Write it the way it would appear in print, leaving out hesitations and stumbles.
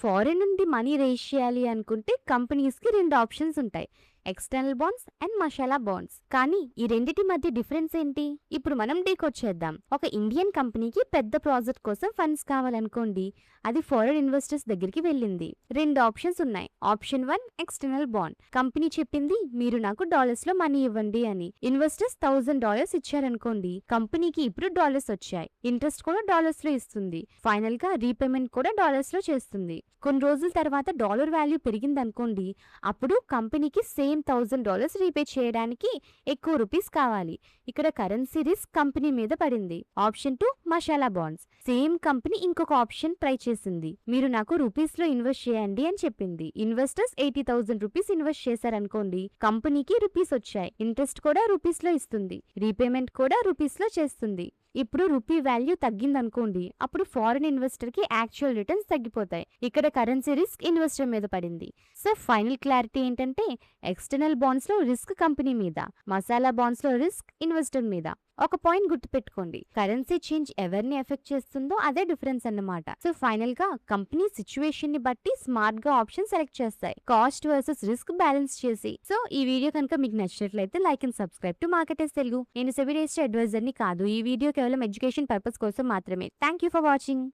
Foreign నుండి money raise చేయాలి అనుకుంటే కంపెనీస్కి రెండు ఆప్షన్స్ ఉంటాయి, external bonds and masala bonds. కానీ ఈ రెండిటి మధ్య డిఫరెన్స్ ఏంటి? ఇప్పుడు మనం డీకోడ్ చేద్దాం. ఒక ఇండియన్ కంపెనీకి పెద్ద ప్రాజెక్ట్ కోసం ఫండ్స్ కావాలనుకోండి, అది ఫారెన్ ఇన్వెస్టర్స్ దగ్గరికి వెళ్ళింది. రెండు ఆప్షన్స్ ఉన్నాయి. Option 1 external bond. కంపెనీ చెప్పింది మీరు నాకు డాలర్స్ లో మనీ ఇవ్వండి అని. ఇన్వెస్టర్స్ $1000 ఇచ్చారనుకోండి, కంపెనీకి ఇప్పుడు డాలర్స్ వచ్చాయి, ఇంట్రెస్ట్ కూడా డాలర్స్ లో ఇస్తుంది, ఫైనల్ గా రీపేమెంట్ కూడా డాలర్స్ లో చేస్తుంది. కొన్ని రోజుల తర్వాత డాలర్ వాల్యూ పెరిగిందనుకోండి, అప్పుడు కంపెనీకి సేమ్ $1000 రీపే చేయడానికి ఎక్కువ రూపీస్ కావాలి. ఇక్కడ కరెన్సీ రిస్క్ కంపెనీ మీద పడింది. Option 2 masala bonds. Same company ఇంకొక ఆప్షన్ ట్రై చేసింది. మీరు నాకు రూపీస్ లో ఇన్వెస్ట్ చేయండి అని చెప్పింది. ఇన్వెస్టర్స్ $80,000 ఇన్వెస్ట్ చేశారనుకోండి, కంపెనీకి రూపీస్ వచ్చాయి, ఇంట్రెస్ట్ కూడా రూపీస్ లో ఇస్తుంది, రీపేమెంట్ కూడా రూపీస్ లో చేస్తుంది. ఇప్పుడు రూపీ వాల్యూ తగ్గిందనుకోండి, అప్పుడు ఫారెన్ ఇన్వెస్టర్ కి యాక్చువల్ రిటర్న్స్ తగ్గిపోతాయి. ఇక్కడ కరెన్సీ రిస్క్ ఇన్వెస్టర్ మీద పడింది. సో ఫైనల్ క్లారిటీ ఏంటంటే, ఎక్స్టర్నల్ బాండ్స్ లో రిస్క్ కంపెనీ మీద, మసాలా బాండ్స్ లో రిస్క్ ఇన్వెస్టర్ మీద. ఒక పాయింట్ గుర్తుపెట్టుకోండి, కరెన్సీ చేంజ్ ఎవరిని ఎఫెక్ట్ చేస్తుందో అదే డిఫరెన్స్ అన్నమాట. సో ఫైనల్ గా కంపెనీ సిచ్యువేషన్ ని బట్టి స్మార్ట్ గా ఆప్షన్ సెలెక్ట్ చేస్తాయి, కాస్ట్ వర్సెస్ రిస్క్ బ్యాలెన్స్ చేసి. సో ఈ వీడియో కనుక మీకు నచ్చినట్లయితే like and subscribe to marketers Telugu. నేను సెబీ రిజిస్టర్డ్ అడ్వైజర్ ని కాదు, ఈ వీడియో కేవలం ఎడ్యుకేషన్ పర్పస్ కోసం మాత్రమే. Thank you for watching.